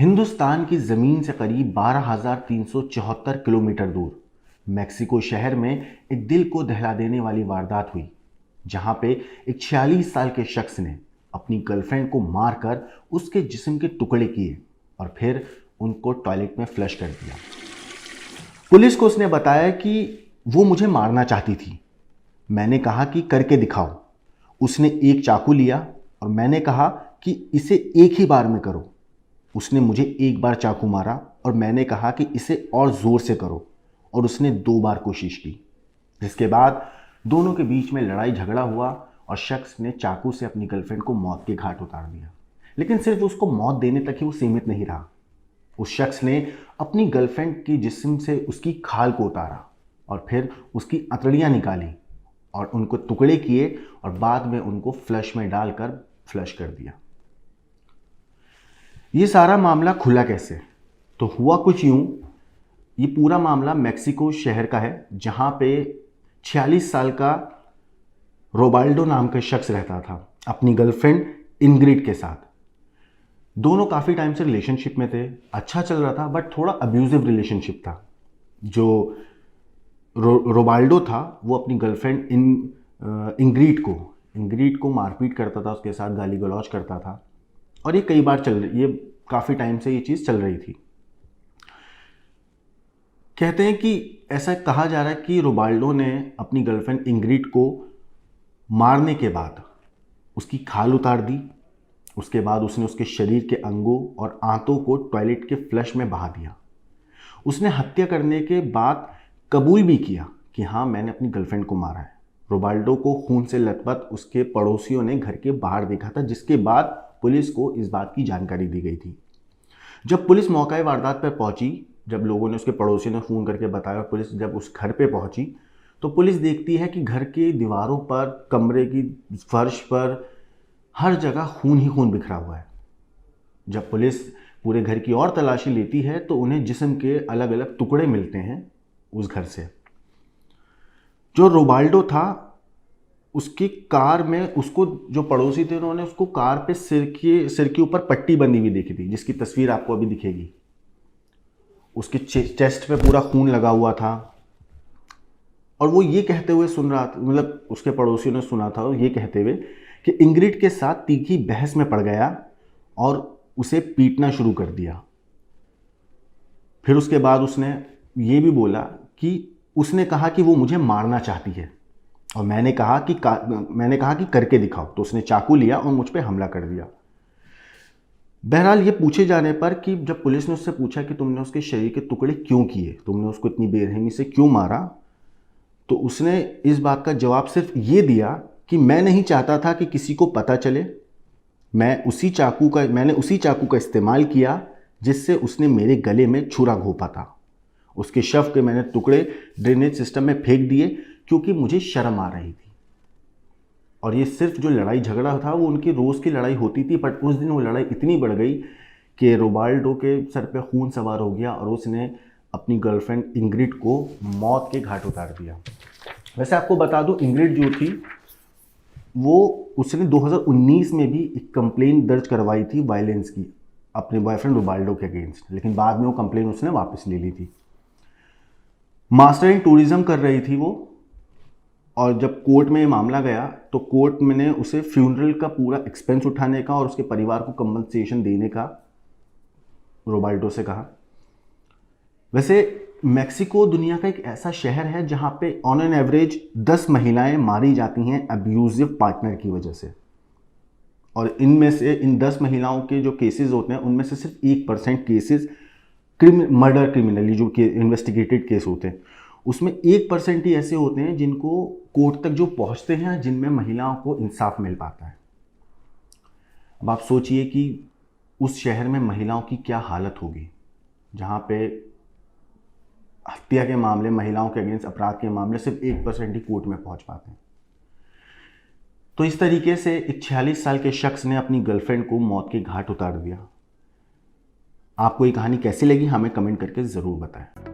हिंदुस्तान की ज़मीन से करीब 12,374 किलोमीटर दूर मेक्सिको शहर में एक दिल को दहला देने वाली वारदात हुई, जहां पे एक 46 साल के शख्स ने अपनी गर्लफ्रेंड को मारकर उसके जिस्म के टुकड़े किए और फिर उनको टॉयलेट में फ्लश कर दिया। पुलिस को उसने बताया कि वो मुझे मारना चाहती थी। मैंने कहा कि करके दिखाओ। उसने एक चाकू लिया और मैंने कहा कि इसे एक ही बार में करो। उसने मुझे एक बार चाकू मारा और मैंने कहा कि इसे और ज़ोर से करो, और उसने 2 बार कोशिश की। जिसके बाद दोनों के बीच में लड़ाई झगड़ा हुआ और शख्स ने चाकू से अपनी गर्लफ्रेंड को मौत के घाट उतार दिया। लेकिन सिर्फ उसको मौत देने तक ही वो सीमित नहीं रहा। उस शख्स ने अपनी गर्लफ्रेंड की जिस्म से उसकी खाल को उतारा और फिर उसकी अतड़ियाँ निकाली और उनको टुकड़े किए और बाद में उनको फ्लश में डालकर फ्लश कर दिया। ये सारा मामला खुला कैसे? तो हुआ कुछ यूं, ये पूरा मामला मेक्सिको शहर का है, जहां पे 46 साल का रोबाल्डो नाम का शख्स रहता था अपनी गर्लफ्रेंड इनग्रिड के साथ। दोनों काफ़ी टाइम से रिलेशनशिप में थे, अच्छा चल रहा था, बट थोड़ा अब्यूजिव रिलेशनशिप था। जो रोबाल्डो था वो अपनी गर्लफ्रेंड इंग्रिड को मारपीट करता था, उसके साथ गाली गलौज करता था, और ये कई बार ये काफ़ी टाइम से ये चीज़ चल रही थी। कहते हैं कि ऐसा कहा जा रहा है कि रोबाल्डो ने अपनी गर्लफ्रेंड इंग्रिड को मारने के बाद उसकी खाल उतार दी। उसके बाद उसने उसके शरीर के अंगों और आंतों को टॉयलेट के फ्लश में बहा दिया। उसने हत्या करने के बाद कबूल भी किया कि हाँ, मैंने अपनी गर्लफ्रेंड को मारा है। रोबाल्डो को खून से लथपथ उसके पड़ोसियों ने घर के बाहर देखा था, जिसके बाद पुलिस को इस बात की जानकारी दी गई थी। जब पुलिस मौके वारदात पर पहुंची, जब लोगों ने, उसके पड़ोसियों ने फ़ोन करके बताया, पुलिस जब उस घर पे पहुंची तो पुलिस देखती है कि घर की दीवारों पर, कमरे की फर्श पर, हर जगह खून ही खून बिखरा हुआ है। जब पुलिस पूरे घर की और तलाशी लेती है तो उन्हें जिस्म के अलग अलग टुकड़े मिलते हैं उस घर से। जो रोबाल्डो था, उसकी कार में, उसको जो पड़ोसी थे उन्होंने उसको कार पे सिर के ऊपर पट्टी बंधी हुई देखी थी, जिसकी तस्वीर आपको अभी दिखेगी। उसके चेस्ट पे पूरा खून लगा हुआ था और वो ये कहते हुए सुन रहा था, मतलब उसके पड़ोसियों ने सुना था ये कहते हुए कि इंग्रिड के साथ तीखी बहस में पड़ गया और उसे पीटना शुरू कर दिया। फिर उसके बाद उसने ये भी बोला कि उसने कहा कि वो मुझे मारना चाहती है और मैंने कहा कि करके दिखाओ। तो उसने चाकू लिया और मुझ पे हमला कर दिया। बहरहाल ये पूछे जाने पर कि जब पुलिस ने उससे पूछा कि तुमने उसके शरीर के टुकड़े क्यों किए, तुमने उसको इतनी बेरहमी से क्यों मारा, तो उसने इस बात का जवाब सिर्फ ये दिया कि मैं नहीं चाहता था कि किसी को पता चले। मैंने उसी चाकू का इस्तेमाल किया जिससे उसने मेरे गले में छुरा घोंपा था। उसके शव के मैंने टुकड़े ड्रेनेज सिस्टम में फेंक दिए क्योंकि मुझे शर्म आ रही थी। और ये सिर्फ जो लड़ाई झगड़ा था वो उनकी रोज़ की लड़ाई होती थी, बट उस दिन वो लड़ाई इतनी बढ़ गई कि रोबाल्डो के सर पे खून सवार हो गया और उसने अपनी गर्लफ्रेंड इंग्रिड को मौत के घाट उतार दिया। वैसे आपको बता दूं, इंग्रिड जो थी वो, उसने 2019 में भी एक कंप्लेंट दर्ज करवाई थी वायलेंस की अपने बॉयफ्रेंड रोबाल्डो के अगेंस्ट, लेकिन बाद में वो कंप्लेंट उसने वापस ले ली थी। मास्टर इन टूरिज्म कर रही थी वो, और जब कोर्ट में ये मामला गया तो कोर्ट में ने उसे फ्यूनरल का पूरा एक्सपेंस उठाने का और उसके परिवार को कंपनसेशन देने का रोबाल्डो से कहा। वैसे मेक्सिको दुनिया का एक ऐसा शहर है जहां पे ऑन एन एवरेज 10 महिलाएं मारी जाती हैं अब्यूजिव पार्टनर की वजह से, और इनमें से इन 10 महिलाओं के जो केसेस होते हैं उनमें से सिर्फ 1% केसेस मर्डर क्रिमिनली जो इन्वेस्टिगेटेड केस होते हैं, उसमें 1% ही ऐसे होते हैं जिनको कोर्ट तक जो पहुंचते हैं, जिनमें महिलाओं को इंसाफ मिल पाता है। अब आप सोचिए कि उस शहर में महिलाओं की क्या हालत होगी, जहां पे हत्या के मामले, महिलाओं के अगेंस्ट अपराध के मामले सिर्फ 1% ही कोर्ट में पहुंच पाते हैं। तो इस तरीके से एक 46 साल के शख्स ने अपनी गर्लफ्रेंड को मौत के घाट उतार दिया। आपको ये कहानी कैसी लगी हमें कमेंट करके ज़रूर बताएं।